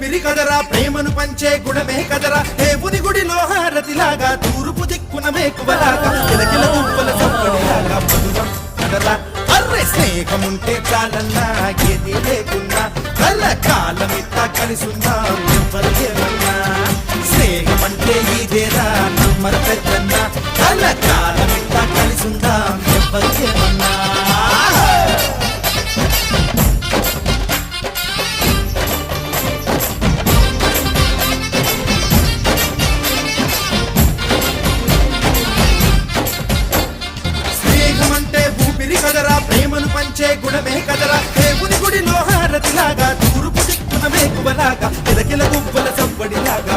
ఊపిరి కదరా ప్రేమను పంచే గుణమే కదరా దేవుని గుడిలో హారతిలాగా తూర్పు దిక్కున మేకువలాగా కిలకిల గువ్వల చప్పడిలాగా మధురం కదరా అర్రే స్నేహముంటే చాలన్నా ఏది లేకున్నా కల కాలమిత్తా కలిసుందాం ఎవరికేమన్నా స్నేహం అంటే ఇదేరా నమ్మర పెద్దన్న కల కాలమిత్తా కలిసుందాం ఎవరికేమన్నా కదరా ప్రేమను పంచే గుణమే కదరా దేవుని గుడిలో హారతిలాగా తూర్పు దిక్కున మేకువలాగా కిలకిల గువ్వల చప్పడిలాగా